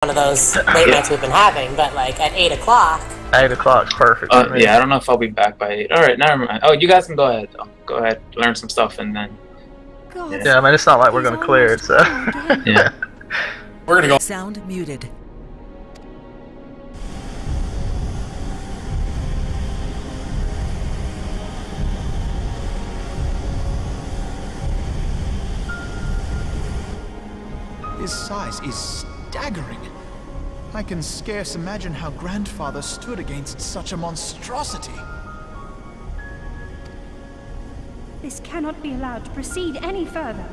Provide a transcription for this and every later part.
one of those late nights we've been having, but like at 8 o'clock. 8 o'clock's perfect. Yeah, I don't know if I'll be back by 8. All right, never mind. Oh, you guys can go ahead. Though. Go ahead, learn some stuff, and then. Yeah, I mean, it's not like we're gonna clear it, so. Yeah. We're gonna go. Sound muted. His size is staggering. I can scarce imagine how Grandfather stood against such a monstrosity. This cannot be allowed to proceed any further.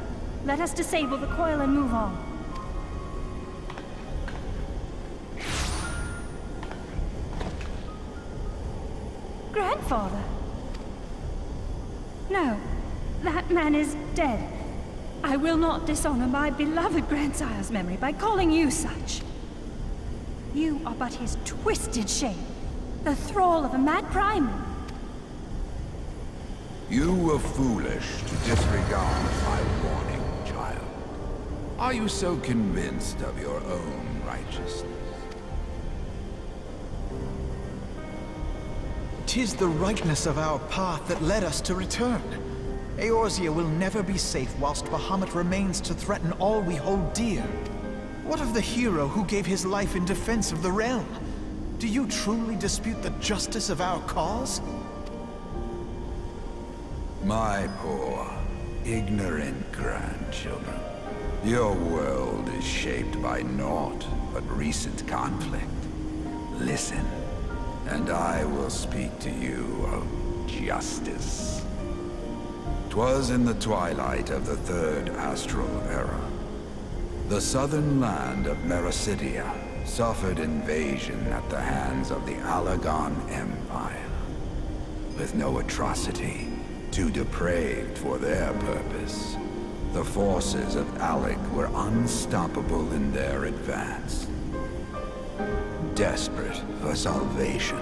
Let us disable the coil and move on. Grandfather? No, that man is dead. I will not dishonor my beloved grandsire's memory by calling you such. You are but his twisted shape, the thrall of a mad primal. You were foolish to disregard my warning, child. Are you so convinced of your own righteousness? 'Tis the rightness of our path that led us to return. Eorzea will never be safe whilst Bahamut remains to threaten all we hold dear. What of the hero who gave his life in defense of the realm? Do you truly dispute the justice of our cause? My poor, ignorant grandchildren. Your world is shaped by naught but recent conflict. Listen, and I will speak to you of justice. 'Twas in the twilight of the Third Astral Era. The southern land of Mericidia suffered invasion at the hands of the Allagan Empire. With no atrocity too depraved for their purpose, the forces of Alec were unstoppable in their advance. Desperate for salvation,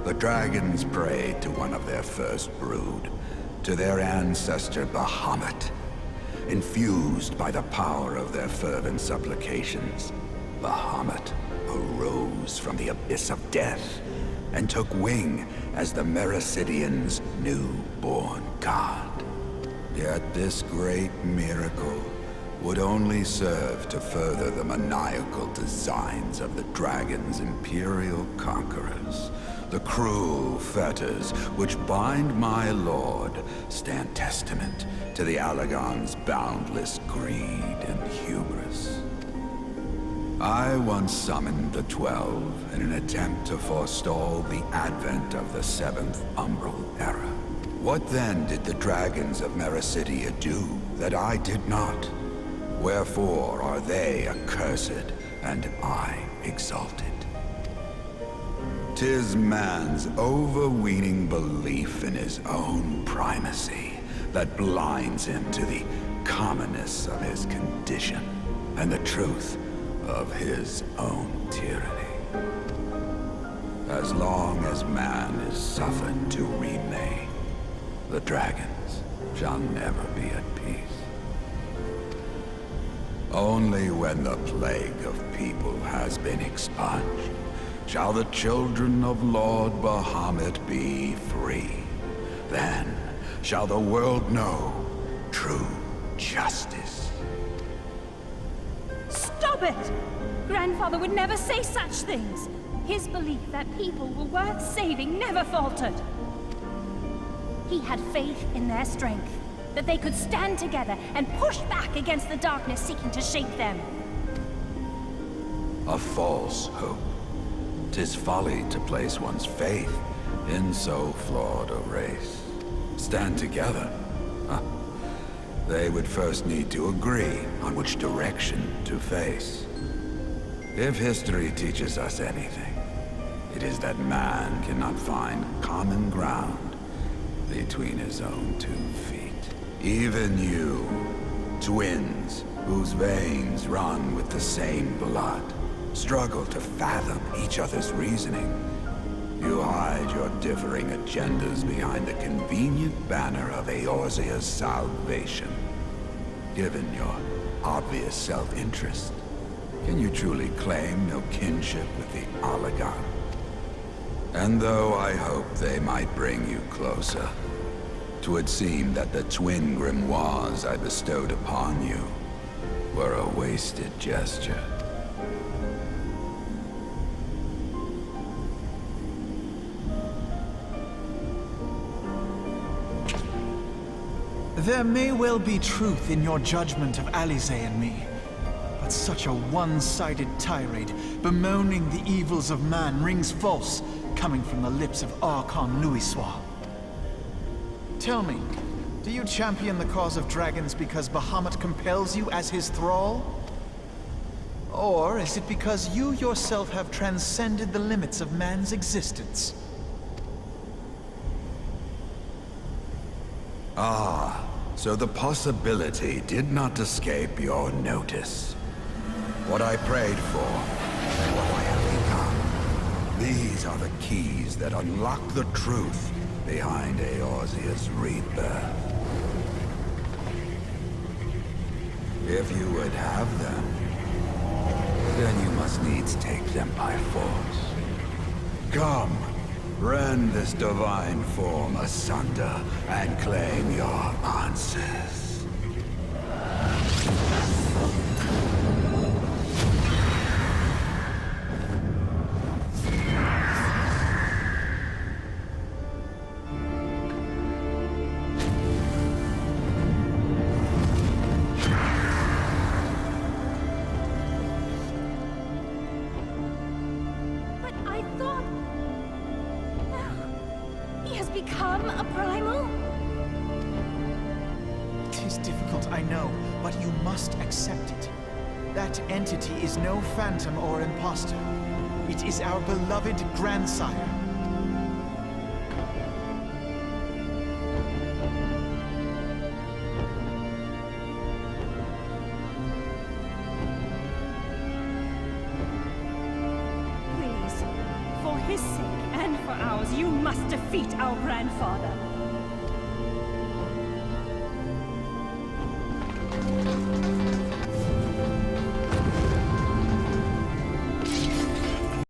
the dragons prayed to one of their first brood, to their ancestor Bahamut. Infused by the power of their fervent supplications, Bahamut arose from the abyss of death and took wing as the Mericidians' newborn god. Yet this great miracle would only serve to further the maniacal designs of the dragon's imperial conquerors. The cruel fetters which bind my lord stand testament to the Allagan's boundless greed and hubris. I once summoned the 12 in an attempt to forestall the advent of the 7th Umbral Era. What then did the dragons of Mericidia do that I did not? Wherefore are they accursed and I exalted? 'Tis man's overweening belief in his own primacy that blinds him to the commonness of his condition and the truth of his own tyranny. As long as man is suffered to remain, the dragons shall never be at peace. Only when the plague of people has been expunged shall the children of Lord Bahamut be free. Then shall the world know true justice. Stop it! Grandfather would never say such things. His belief that people were worth saving never faltered. He had faith in their strength, that they could stand together and push back against the darkness seeking to shape them. A false hope. 'Tis folly to place one's faith in so flawed a race. Stand together? Huh. They would first need to agree on which direction to face. If history teaches us anything, it is that man cannot find common ground between his own 2 feet. Even you, twins whose veins run with the same blood, struggle to fathom each other's reasoning. You hide your differing agendas behind the convenient banner of Eorzea's salvation. Given your obvious self-interest, Can you truly claim no kinship with the Oligarch? And though I hope they might bring you closer, 'twould seem that the twin grimoires I bestowed upon you were a wasted gesture. There may well be truth in your judgment of Alize and me, but such a one-sided tirade bemoaning the evils of man rings false, coming from the lips of Archon Louisoix. Tell me, do you champion the cause of dragons because Bahamut compels you as his thrall? Or is it because you yourself have transcended the limits of man's existence? Ah, so the possibility did not escape your notice. What I prayed for, and what I have become. These are the keys that unlock the truth behind Eorzea's rebirth. If you would have them, then you must needs take them by force. Come, rend this divine form asunder and claim your answers. But I thought... He has become a primal? It is difficult, I know, but you must accept it. That entity is no phantom or imposter. It is our beloved grandsire. Please, for his sake and for ours, you must defeat our grandfather.